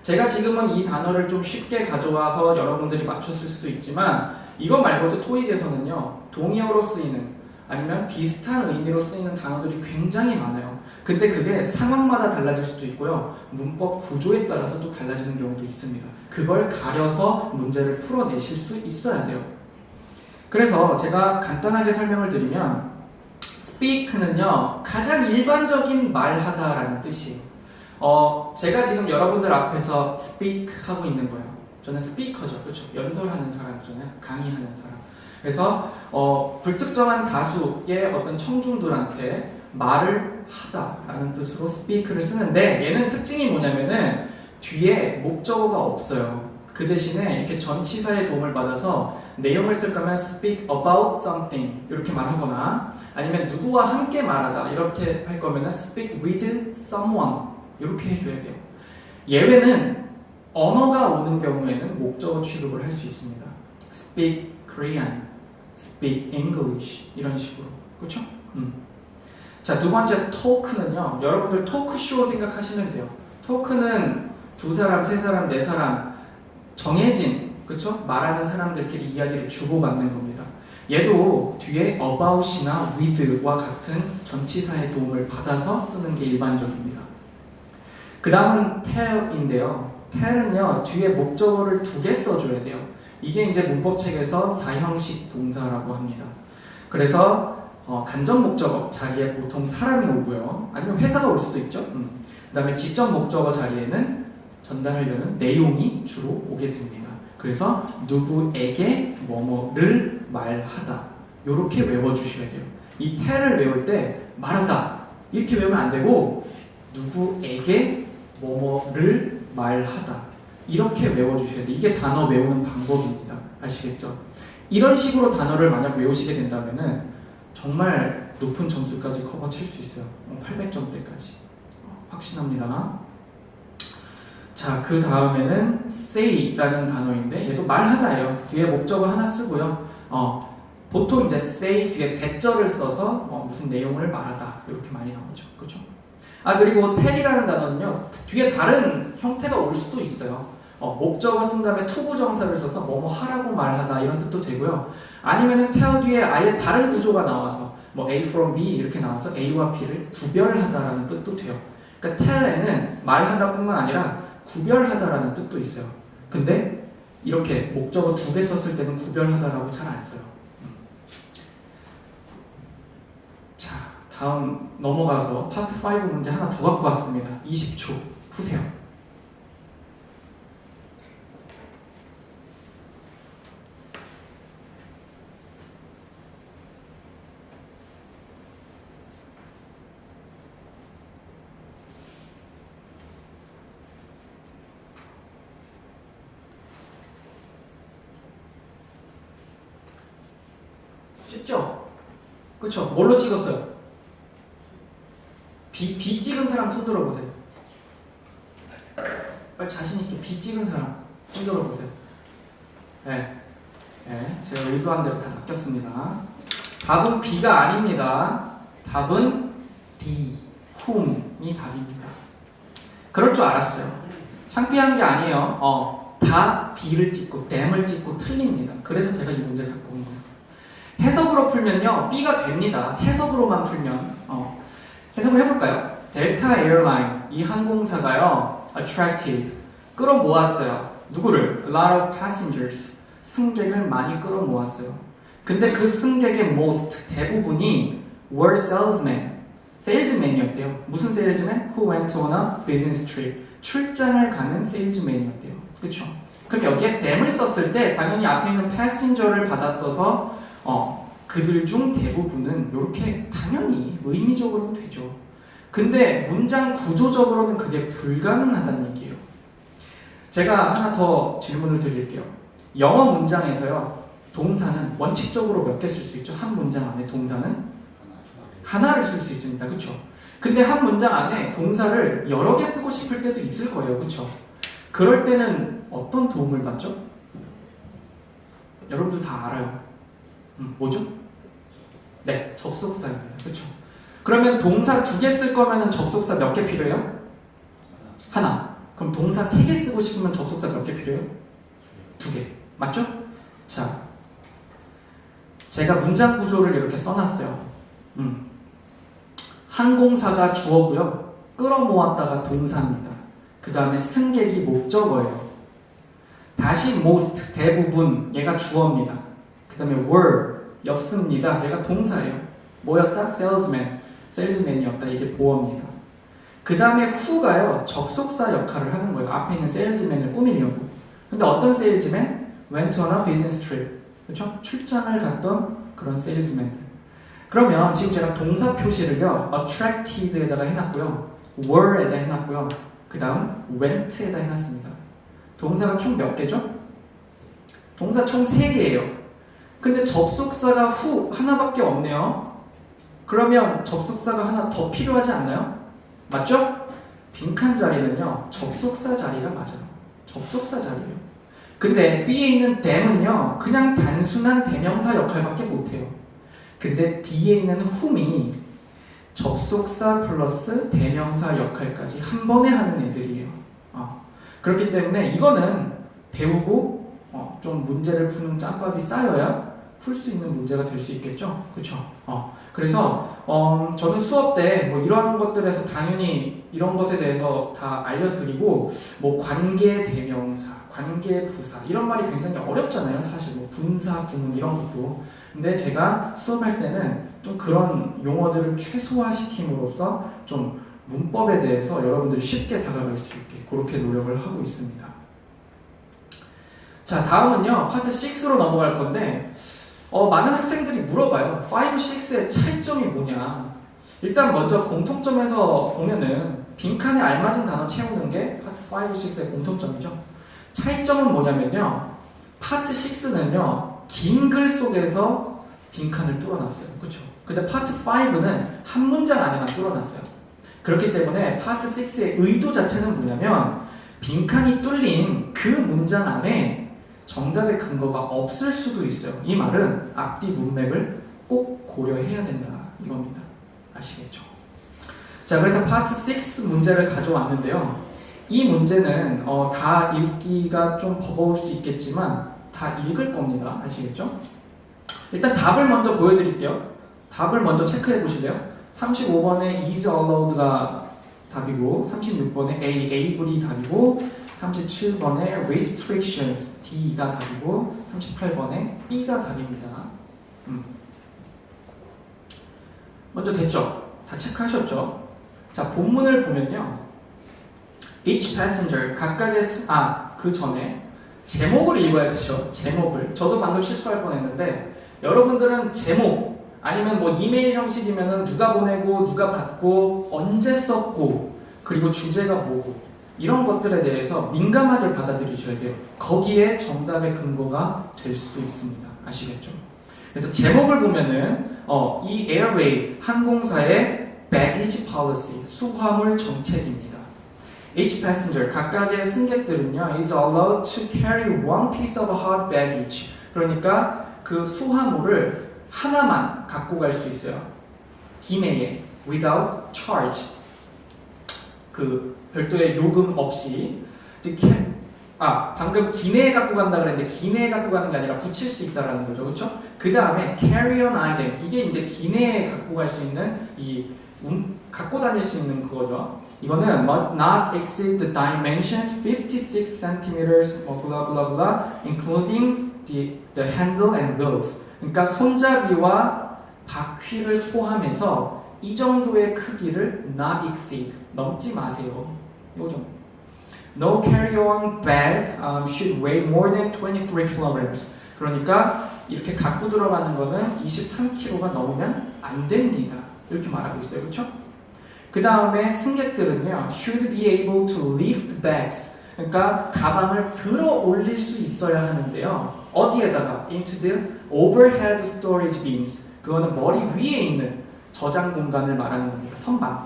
제가 지금은 이 단어를 좀 쉽게 가져와서 여러분들이 맞췄을 수도 있지만 이거 말고도 토익에서는요 동의어로 쓰이는 아니면 비슷한 의미로 쓰이는 단어들이 굉장히 많아요. 근데 그게 상황마다 달라질 수도 있고요, 문법 구조에 따라서 또 달라지는 경우도 있습니다. 그걸 가려서 문제를 풀어내실 수 있어야 돼요. 그래서 제가 간단하게 설명을 드리면 speak는요 가장 일반적인 말하다라는 뜻이에요. 제가 지금 여러분들 앞에서 speak 하고 있는 거예요. 저는 스피커죠. 그렇죠? 연설하는 사람이잖아요. 강의하는 사람. 그래서 불특정한 다수의 어떤 청중들한테 말을 하다라는 뜻으로 speak를 쓰는데 얘는 특징이 뭐냐면은 뒤에 목적어가 없어요. 그 대신에 이렇게 전치사의 도움을 받아서 내용을 쓸 거면 speak about something 이렇게 말하거나 아니면 누구와 함께 말하다 이렇게 할 거면 speak with someone 이렇게 해줘야 돼요. 예외는 언어가 오는 경우에는 목적어 취급을 할 수 있습니다. speak Korean, speak English 이런 식으로. 그렇죠? 자, 두 번째 토크는요, 여러분들 토크쇼 생각하시면 돼요. 토크는 2사람, 3사람, 4사람 정해진, 그쵸? 말하는 사람들끼리 이야기를 주고받는 겁니다. 얘도 뒤에 about이나 with와 같은 전치사의 도움을 받아서 쓰는 게 일반적입니다. 그 다음은 tell인데요. tell은요, 뒤에 목적어를 2개 써줘야 돼요. 이게 이제 문법책에서 4형식 동사라고 합니다. 그래서 간접 목적어 자리에 보통 사람이 오고요. 아니면 회사가 올 수도 있죠. 그 다음에 직접 목적어 자리에는 전달하려는 내용이 주로 오게 됩니다. 그래서 누구에게 뭐뭐를 말하다 이렇게 외워주셔야 돼요. 이 tell을 외울 때 말하다 이렇게 외우면 안 되고 누구에게 뭐뭐를 말하다 이렇게 외워주셔야 돼요. 이게 단어 외우는 방법입니다. 아시겠죠? 이런 식으로 단어를 만약 외우시게 된다면은 정말 높은 점수까지 커버 칠 수 있어요. 800점대까지 확신합니다. 자, 그 다음에는 say라는 단어인데 얘도 말하다예요. 뒤에 목적어 하나 쓰고요. 보통 이제 say 뒤에 대절을 써서 무슨 내용을 말하다 이렇게 많이 나오죠. 그죠? 그리고 tell이라는 단어는요, 뒤에 다른 형태가 올 수도 있어요. 목적어 쓴 다음에 투부정사를 써서 뭐뭐 하라고 말하다 이런 뜻도 되고요. 아니면은 tell 뒤에 아예 다른 구조가 나와서 뭐 A from B 이렇게 나와서 A와 B를 구별하다라는 뜻도 돼요. 그러니까 tell에는 말하다뿐만 아니라 구별하다라는 뜻도 있어요. 근데 이렇게 목적어 2개 썼을 때는 구별하다라고 잘 안 써요. 자, 다음 넘어가서 파트 5 문제 하나 더 갖고 왔습니다. 20초 푸세요. 쉽죠? 그쵸? 뭘로 찍었어요? B 찍은 사람 손 들어보세요. 빨리 자신있게 B 찍은 사람 손 들어보세요. 네. 제가 의도한 대로 다 낚였습니다. 답은 B가 아닙니다. 답은 D, whom이 답입니다. 그럴 줄 알았어요. 창피한 게 아니에요. 다 B를 찍고 them을 찍고 틀립니다. 그래서 제가 이 문제 갖고 온 거예요. 해석으로 풀면요, B가 됩니다. 해석으로만 풀면. 해석을 해볼까요? 델타 에어라인, 이 항공사가요, attracted, 끌어모았어요. 누구를? A lot of passengers, 승객을 많이 끌어모았어요. 근데 그 승객의 most, 대부분이 were salesmen, salesman이었대요. 무슨 salesman? Who went on a business trip, 출장을 가는 salesman이었대요. 그쵸? 그럼 여기에 them을 썼을 때 당연히 앞에 있는 passenger를 받았어서 그들 중 대부분은 이렇게 당연히 의미적으로는 되죠. 근데 문장 구조적으로는 그게 불가능하다는 얘기예요. 제가 하나 더 질문을 드릴게요. 영어 문장에서요, 동사는 원칙적으로 몇 개 쓸 수 있죠? 한 문장 안에 동사는 하나를 쓸 수 있습니다. 그쵸? 근데 한 문장 안에 동사를 여러 개 쓰고 싶을 때도 있을 거예요. 그쵸? 그럴 때는 어떤 도움을 받죠? 여러분들 다 알아요. 뭐죠? 네, 접속사입니다. 그렇죠? 그러면 동사 2개 쓸 거면 접속사 몇 개 필요해요? 하나. 그럼 동사 3개 쓰고 싶으면 접속사 몇 개 필요해요? 2개. 맞죠? 자, 제가 문장 구조를 이렇게 써놨어요. 항공사가 주어고요, 끌어모았다가 동사입니다. 그 다음에 승객이 목적어예요. 다시 most, 대부분, 얘가 주어입니다. 그 다음에 were, 였습니다. 얘가 동사예요. 뭐였다? salesman, salesman이었다. 이게 보어입니다. 그 다음에 who가요, 접속사 역할을 하는 거예요. 앞에 있는 salesman을 꾸미려고. 근데 어떤 salesman? went on a business trip. 그렇죠? 출장을 갔던 그런 salesman들. 그러면 지금 제가 동사 표시를요, attracted에다가 해놨고요, were에다 해놨고요, 그 다음 went에다 해놨습니다. 동사가 총 몇 개죠? 동사 총 3개예요. 근데 접속사가 who 하나밖에 없네요. 그러면 접속사가 하나 더 필요하지 않나요? 맞죠? 빈칸 자리는요, 접속사 자리가 맞아요. 접속사 자리예요. 근데 B에 있는 them은요, 그냥 단순한 대명사 역할밖에 못해요. 근데 D에 있는 whom이 접속사 플러스 대명사 역할까지 한 번에 하는 애들이에요. 그렇기 때문에 이거는 배우고 좀 문제를 푸는 짬밥이 쌓여야 풀 수 있는 문제가 될 수 있겠죠? 그쵸? 그래서 저는 수업 때 뭐 이런 것들에서 당연히 이런 것에 대해서 다 알려드리고, 뭐 관계 대명사, 관계 부사 이런 말이 굉장히 어렵잖아요. 사실 뭐 분사, 구문 이런 것도. 근데 제가 수업할 때는 좀 그런 용어들을 최소화시킴으로써 좀 문법에 대해서 여러분들이 쉽게 다가갈 수 있게 그렇게 노력을 하고 있습니다. 자, 다음은요, 파트 6로 넘어갈 건데, 많은 학생들이 물어봐요. 5, 6의 차이점이 뭐냐. 일단 먼저 공통점에서 보면은 빈칸에 알맞은 단어 채우는 게 파트 5, 6의 공통점이죠. 차이점은 뭐냐면요, 파트 6는요, 긴 글 속에서 빈칸을 뚫어놨어요. 그쵸? 근데 파트 5는 한 문장 안에만 뚫어놨어요. 그렇기 때문에 파트 6의 의도 자체는 뭐냐면, 빈칸이 뚫린 그 문장 안에 정답의 근거가 없을 수도 있어요. 이 말은 앞뒤 문맥을 꼭 고려해야 된다 이겁니다. 아시겠죠? 자, 그래서 파트 6 문제를 가져왔는데요. 이 문제는 다 읽기가 좀 버거울 수 있겠지만 다 읽을 겁니다. 아시겠죠? 일단 답을 먼저 보여드릴게요. 답을 먼저 체크해 보실래요? 35번에 is allowed가 답이고 36번에 able이 답이고 37번에 restrictions D가 답이고 38번에 B가 답입니다. 먼저 됐죠? 다 체크하셨죠? 자, 본문을 보면요. Each passenger 각각의 그 전에 제목을 읽어야 되죠. 제목을. 저도 방금 실수할 뻔했는데 여러분들은 제목 아니면 뭐 이메일 형식이면은 누가 보내고 누가 받고 언제 썼고 그리고 주제가 뭐고 이런 것들에 대해서 민감하게 받아들이셔야 돼요. 거기에 정답의 근거가 될 수도 있습니다. 아시겠죠? 그래서 제목을 보면은 이 에어웨이 항공사의 baggage policy 수화물 정책입니다. Each passenger 각각의 승객들은요 is allowed to carry one piece of hot baggage. 그러니까 그 수화물을 하나만 갖고 갈 수 있어요. 기내에 without charge. 그 별도의 요금 없이. 방금 기내에 갖고 간다 그랬는데 기내에 갖고 가는 게 아니라 붙일 수 있다라는 거죠, 그렇죠? 그 다음에 carry on item 이게 이제 기내에 갖고 갈 수 있는 갖고 다닐 수 있는 그거죠. 이거는 must not exceed the dimensions 56 centimeters, blah blah blah, including the handle and wheels. 그러니까 손잡이와 바퀴를 포함해서 이 정도의 크기를 not exceed 넘지 마세요. 요정. No carry-on bag should weigh more than 23 kilograms. 그러니까 이렇게 갖고 들어가는 거는 23kg가 넘으면 안 됩니다. 이렇게 말하고 있어요, 그렇죠? 그 다음에 승객들은요, should be able to lift bags. 그러니까 가방을 들어 올릴 수 있어야 하는데요. 어디에다가? Into the overhead storage bins. 그거는 머리 위에 있는 저장 공간을 말하는 겁니다. 선반.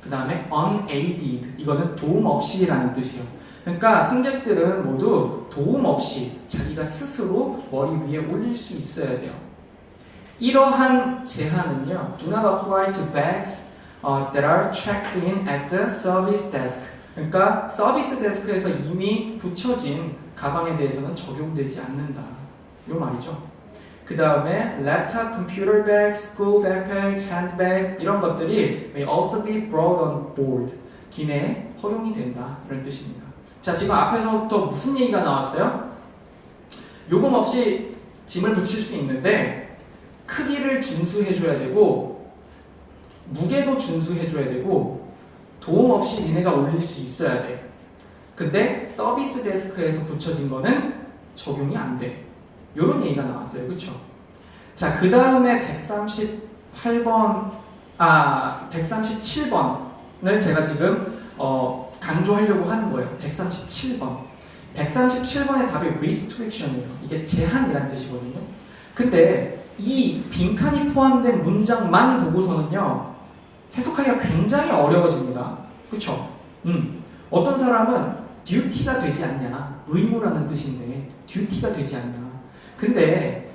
그 다음에 unaided. 이거는 도움 없이라는 뜻이에요. 그러니까 승객들은 모두 도움 없이 자기가 스스로 머리 위에 올릴 수 있어야 돼요. 이러한 제한은요, do not apply to bags that are checked in at the service desk. 그러니까 서비스 데스크에서 이미 붙여진 가방에 대해서는 적용되지 않는다. 이 말이죠. 그 다음에 laptop, computer bag, school backpack, handbag 이런 것들이 may also be brought on board. 기내에 허용이 된다. 이런 뜻입니다. 자, 지금 앞에서부터 무슨 얘기가 나왔어요? 요금 없이 짐을 붙일 수 있는데 크기를 준수해줘야 되고 무게도 준수해줘야 되고 도움 없이 니네가 올릴 수 있어야 돼. 근데 서비스 데스크에서 붙여진 거는 적용이 안 돼. 요런 얘기가 나왔어요. 그쵸? 자, 그 다음에 137번을 제가 지금 강조하려고 하는 거예요. 137번. 137번의 답이 restriction이에요. 이게 제한이라는 뜻이거든요. 근데 이 빈칸이 포함된 문장만 보고서는요, 해석하기가 굉장히 어려워집니다. 그쵸? 어떤 사람은 duty가 되지 않냐. 의무라는 뜻인데, duty가 되지 않냐. 근데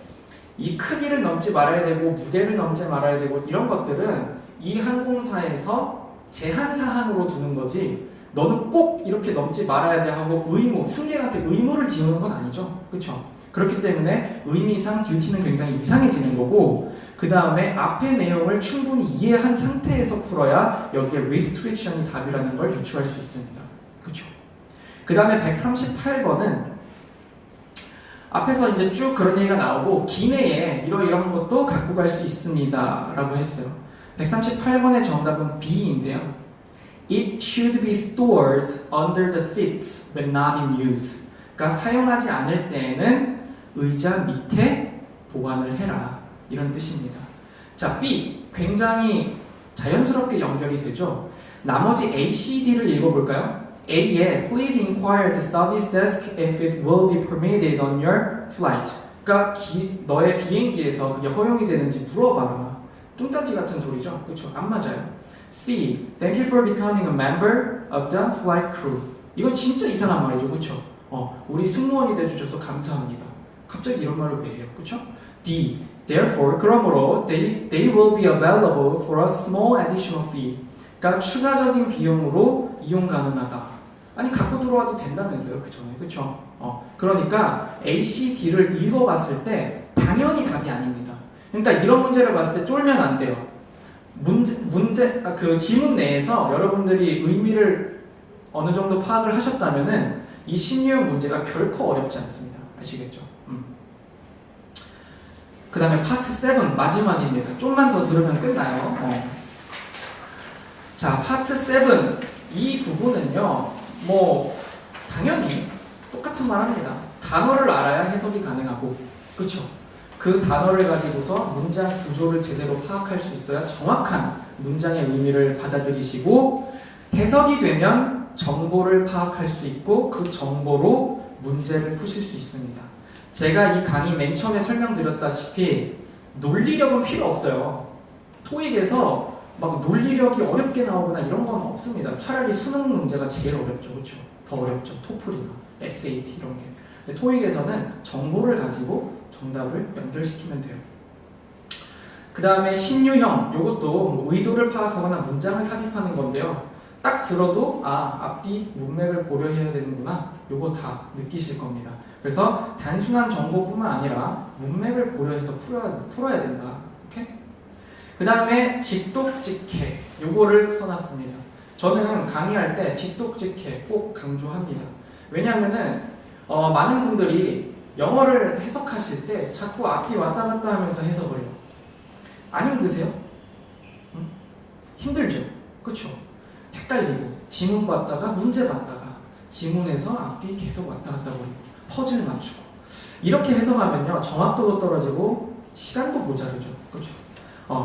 이 크기를 넘지 말아야 되고 무게를 넘지 말아야 되고 이런 것들은 이 항공사에서 제한사항으로 두는 거지 너는 꼭 이렇게 넘지 말아야 돼 하고 승객한테 의무를 지우는 건 아니죠. 그렇죠? 그렇기 때문에 의미상 듀티는 굉장히 이상해지는 거고 그 다음에 앞의 내용을 충분히 이해한 상태에서 풀어야 여기에 restriction이 답이라는 걸 유추할 수 있습니다. 그렇죠? 그 다음에 138번은 앞에서 이제 쭉 그런 얘기가 나오고 기내에 이러이러한 것도 갖고 갈 수 있습니다 라고 했어요. 138번의 정답은 B인데요. It should be stored under the seats when not in use. 그러니까 사용하지 않을 때에는 의자 밑에 보관을 해라 이런 뜻입니다. 자, B 굉장히 자연스럽게 연결이 되죠. 나머지 A, C, D를 읽어볼까요? A에 Please inquire the service desk if it will be permitted on your flight. 그러니까 너의 비행기에서 그게 허용이 되는지 물어봐라. 뚱딴지 같은 소리죠. 그렇죠? 안 맞아요. C. Thank you for becoming a member of the flight crew. 이건 진짜 이상한 말이죠. 그렇죠? 우리 승무원이 돼주셔서 감사합니다. 갑자기 이런 말을 왜 해요? 그쵸? D. Therefore, 그러므로 they will be available for a small additional fee. 그러니까 추가적인 비용으로 이용 가능하다. 아니 갖고 들어와도 된다면서요, 그 전에, 그쵸? 그러니까 A, C, D를 읽어봤을 때 당연히 답이 아닙니다. 그러니까 이런 문제를 봤을 때 쫄면 안 돼요. 그 지문 내에서 여러분들이 의미를 어느 정도 파악을 하셨다면은 이 심리형 문제가 결코 어렵지 않습니다. 아시겠죠? 그 다음에 파트 7 마지막입니다. 좀만 더 들으면 끝나요. 자, 파트 7 이 부분은요, 뭐 당연히 똑같은 말 합니다. 단어를 알아야 해석이 가능하고, 그쵸? 그 단어를 가지고서 문장 구조를 제대로 파악할 수 있어야 정확한 문장의 의미를 받아들이시고, 해석이 되면 정보를 파악할 수 있고 그 정보로 문제를 푸실 수 있습니다. 제가 이 강의 맨 처음에 설명드렸다시피 논리력은 필요 없어요. 토익에서 막 논리력이 어렵게 나오거나 이런 건 없습니다. 차라리 수능 문제가 제일 어렵죠, 그렇죠? 더 어렵죠. 토플이나 SAT 이런 게. 근데 토익에서는 정보를 가지고 정답을 연결시키면 돼요. 그 다음에 신유형, 이것도 의도를 파악하거나 문장을 삽입하는 건데요. 딱 들어도 앞뒤 문맥을 고려해야 되는구나, 요거 다 느끼실 겁니다. 그래서 단순한 정보뿐만 아니라 문맥을 고려해서 풀어야 된다. 오케이? 그 다음에 직독직해, 요거를 써놨습니다. 저는 강의할 때 직독직해 꼭 강조합니다. 왜냐하면은 많은 분들이 영어를 해석하실 때 자꾸 앞뒤 왔다 갔다 하면서 해석을 해요. 안 힘드세요? 응? 힘들죠? 그쵸? 헷갈리고 지문 봤다가 문제 봤다가 지문에서 앞뒤 계속 왔다 갔다 거리고 퍼즐 맞추고 이렇게 해석하면요 정확도도 떨어지고 시간도 모자르죠. 그렇죠?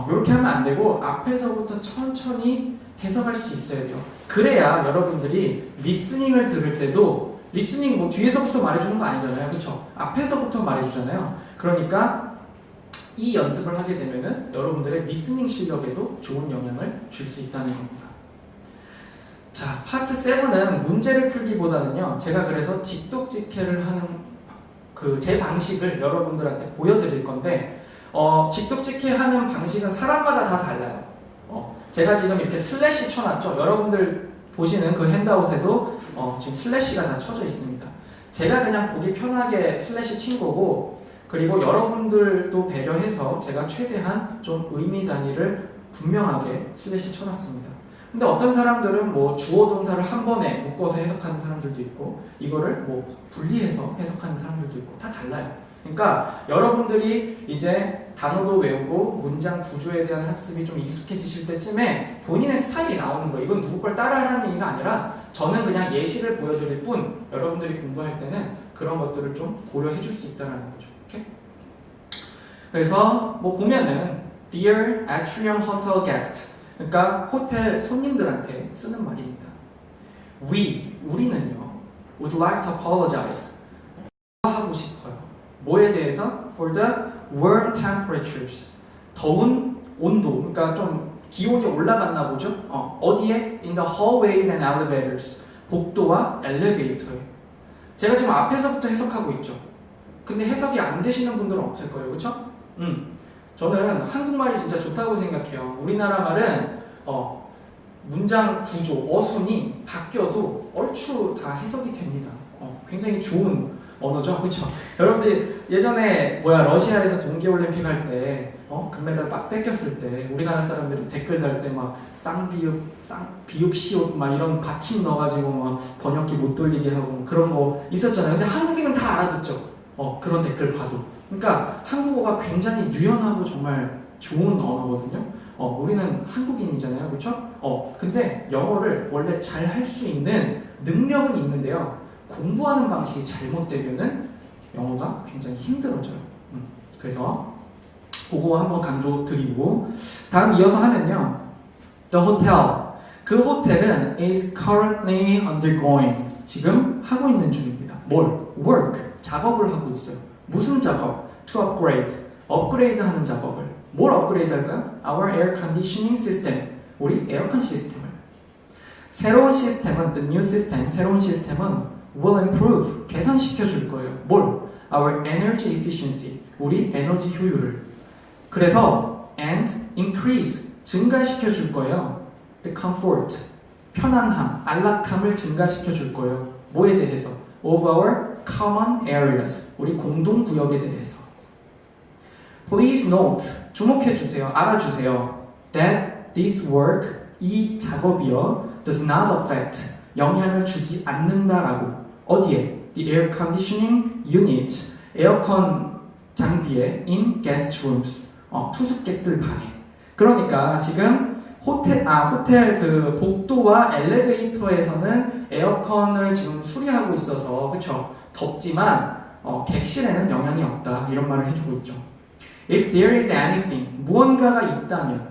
이렇게 하면 안 되고 앞에서부터 천천히 해석할 수 있어야 돼요. 그래야 여러분들이 리스닝을 들을 때도 리스닝 뭐 뒤에서부터 말해주는 거 아니잖아요. 그렇죠? 앞에서부터 말해주잖아요. 그러니까 이 연습을 하게 되면은 여러분들의 리스닝 실력에도 좋은 영향을 줄 수 있다는 겁니다. 자, 파트 7은 문제를 풀기보다는요, 제가 그래서 직독직해를 하는 제 방식을 여러분들한테 보여드릴 건데, 직독직해 하는 방식은 사람마다 다 달라요. 제가 지금 이렇게 슬래시 쳐놨죠? 여러분들 보시는 그 핸드아웃에도 지금 슬래시가 다 쳐져 있습니다. 제가 그냥 보기 편하게 슬래시 친 거고, 그리고 여러분들도 배려해서 제가 최대한 좀 의미 단위를 분명하게 슬래시 쳐놨습니다. 근데 어떤 사람들은 뭐 주어 동사를 한 번에 묶어서 해석하는 사람들도 있고 이거를 뭐 분리해서 해석하는 사람들도 있고 다 달라요. 그러니까 여러분들이 이제 단어도 외우고 문장 구조에 대한 학습이 좀 익숙해지실 때쯤에 본인의 스타일이 나오는 거예요. 이건 누구 걸 따라하라는 얘기가 아니라 저는 그냥 예시를 보여드릴 뿐 여러분들이 공부할 때는 그런 것들을 좀 고려해 줄 수 있다는 거죠. 오케이? 그래서 뭐 보면은 Dear Atrium Hotel Guest, 그러니까 호텔 손님들한테 쓰는 말입니다. 우리는요 would like to apologize, 하고 싶어요. 뭐에 대해서? For the warm temperatures, 더운 온도, 그러니까 좀 기온이 올라갔나 보죠. 어디에? In the hallways and elevators, 복도와 엘리베이터에. 제가 지금 앞에서부터 해석하고 있죠. 근데 해석이 안 되시는 분들은 없을 거예요, 그렇죠? 저는 한국말이 진짜 좋다고 생각해요. 우리나라 말은 문장 구조, 어순이 바뀌어도 얼추 다 해석이 됩니다. 굉장히 좋은 언어죠, 그렇죠? 여러분들 예전에 러시아에서 동계올림픽 할 때 금메달 빡 뺏겼을 때 우리나라 사람들이 댓글 달 때 막 비읍 시옷 막 이런 받침 넣어가지고 막 번역기 못 돌리게 하고 그런 거 있었잖아요. 근데 한국인은 다 알아듣죠. 그런 댓글 봐도. 그러니까 한국어가 굉장히 유연하고 정말 좋은 언어거든요. 우리는 한국인이잖아요, 그렇죠? 근데 영어를 원래 잘 할 수 있는 능력은 있는데요. 공부하는 방식이 잘못되면은 영어가 굉장히 힘들어져요. 그래서 그거 한번 강조 드리고 다음 이어서 하면요. The hotel. 그 호텔은 is currently undergoing. 지금 하고 있는 중입니다. 뭘? Work. 작업을 하고 있어요. 무슨 작업? To upgrade. 업그레이드 하는 작업을. 뭘 업그레이드 할까요? Our air conditioning system. 우리 에어컨 시스템을. 새로운 시스템은, the new system, 새로운 시스템은 will improve, 개선시켜 줄 거예요. 뭘? Our energy efficiency, 우리 에너지 효율을. 그래서 and increase, 증가시켜 줄 거예요. The comfort, 편안함, 안락함을 증가시켜 줄 거예요. 뭐에 대해서? Of our common areas, 우리 공동 구역에 대해서. Please note, 주목해 주세요. 알아주세요. That this work, 이 작업이요, does not affect, 영향을 주지 않는다라고. 어디에? The air conditioning unit, 에어컨 장비에 in guest rooms, 투숙객들 방에. 그러니까 지금 호텔 그 복도와 엘리베이터에서는 에어컨을 지금 수리하고 있어서 그쵸? 덥지만 객실에는 영향이 없다 이런 말을 해주고 있죠. If there is anything, 무언가가 있다면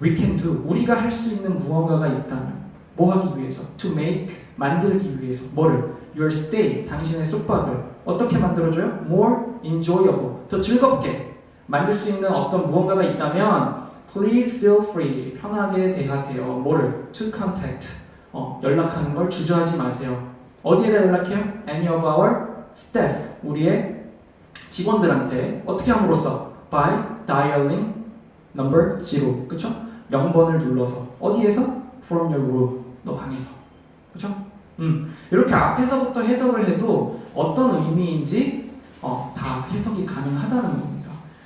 we can do, 우리가 할 수 있는 무언가가 있다면 뭐 하기 위해서? To make, 만들기 위해서 뭐를? Your stay, 당신의 숙박을 어떻게 만들어줘요? More enjoyable, 더 즐겁게 만들 수 있는 어떤 무언가가 있다면 Please feel free, 편하게 대하세요. 뭐를? To contact, 연락하는 걸 주저하지 마세요. 어디에다 연락해요? Any of our staff, 우리의 직원들한테 어떻게 함으로써? By dialing number 0, 그쵸? 0번을 눌러서 어디에서? From your room, 너 방에서, 그쵸? 이렇게 앞에서부터 해석을 해도 어떤 의미인지 다 해석이 가능하다는 겁니다.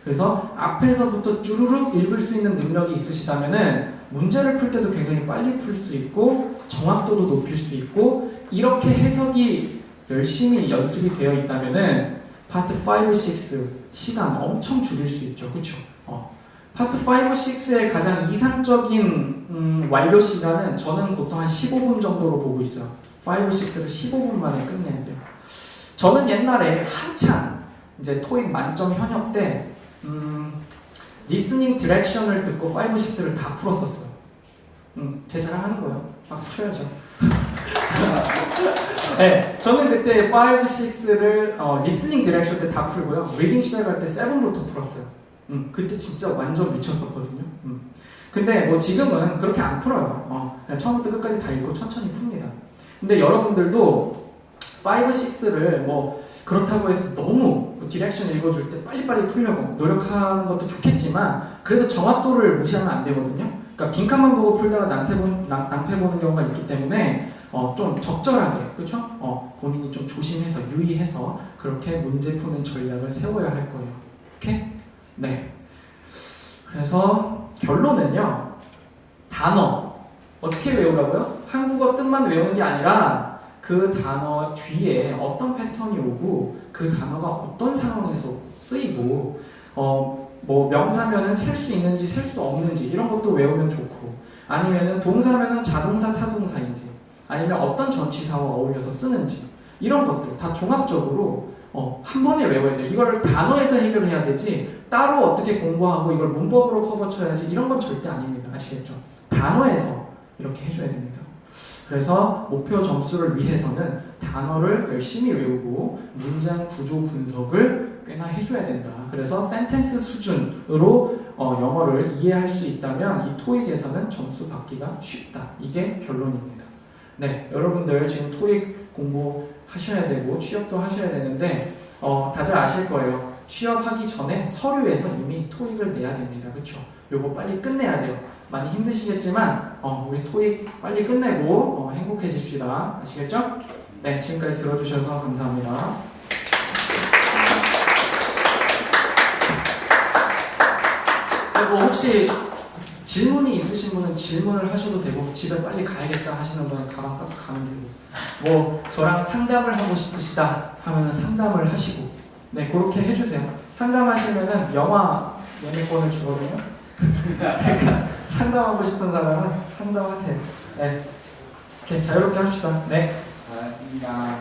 그래서 앞에서부터 쭈루룩 읽을 수 있는 능력이 있으시다면은 문제를 풀 때도 굉장히 빨리 풀 수 있고 정확도도 높일 수 있고 이렇게 해석이 열심히 연습이 되어 있다면은 파트 5, 6 시간 엄청 줄일 수 있죠. 그쵸? 파트 5, 6의 가장 이상적인 완료 시간은 저는 보통 한 15분 정도로 보고 있어요. 5, 6를 15분 만에 끝내야 돼요. 저는 옛날에 한참 이제 토익 만점 현역 때 리스닝 디렉션을 듣고 5, 6를 다 풀었었어요. 제 자랑하는 거예요. 박수 쳐야죠. 네, 저는 그때 5, 6를 리스닝 디렉션 때 다 풀고요. 리딩 시작할 때 7부터 풀었어요. 그때 진짜 완전 미쳤었거든요. 근데 뭐 지금은 그렇게 안 풀어요. 그냥 처음부터 끝까지 다 읽고 천천히 풉니다. 근데 여러분들도 5, 6를 뭐 그렇다고 해서 너무 디렉션 읽어줄 때 빨리빨리 풀려고 노력하는 것도 좋겠지만 그래도 정확도를 무시하면 안 되거든요. 그러니까 빈칸만 보고 풀다가 낭패 보는 경우가 있기 때문에 좀 적절하게, 그렇죠? 본인이 좀 조심해서 유의해서 그렇게 문제 푸는 전략을 세워야 할 거예요. 오케이? 네. 그래서 결론은요. 단어 어떻게 외우라고요? 한국어 뜻만 외우는 게 아니라 그 단어 뒤에 어떤 패턴이 오고 그 단어가 어떤 상황에서 쓰이고 뭐 명사면은 셀 수 있는지 셀 수 없는지 이런 것도 외우면 좋고 아니면은 동사면은 자동사 타동사인지 아니면 어떤 전치사와 어울려서 쓰는지 이런 것들 다 종합적으로 한 번에 외워야 돼요. 이걸 단어에서 해결해야 되지 따로 어떻게 공부하고 이걸 문법으로 커버 쳐야지 이런 건 절대 아닙니다. 아시겠죠? 단어에서 이렇게 해줘야 됩니다. 그래서 목표 점수를 위해서는 단어를 열심히 외우고 문장 구조 분석을 꽤나 해줘야 된다. 그래서 센텐스 수준으로 영어를 이해할 수 있다면 이 토익에서는 점수 받기가 쉽다. 이게 결론입니다. 네, 여러분들 지금 토익 공부하셔야 되고 취업도 하셔야 되는데 다들 아실 거예요. 취업하기 전에 서류에서 이미 토익을 내야 됩니다. 그렇죠? 요거 빨리 끝내야 돼요. 많이 힘드시겠지만 우리 토익 빨리 끝내고 행복해집시다. 아시겠죠? 네, 지금까지 들어주셔서 감사합니다. 뭐 혹시 질문이 있으신 분은 질문을 하셔도 되고 집에 빨리 가야겠다 하시는 분은 가방 싸서 가면 되고 뭐 저랑 상담을 하고 싶으시다 하면 상담을 하시고 네 그렇게 해주세요. 상담하시면은 영화 연회권을 주거든요. 그러니까 상담하고 싶은 사람은 상담하세요. 네, 이렇게 자유롭게 합시다. 네, 알았습니다.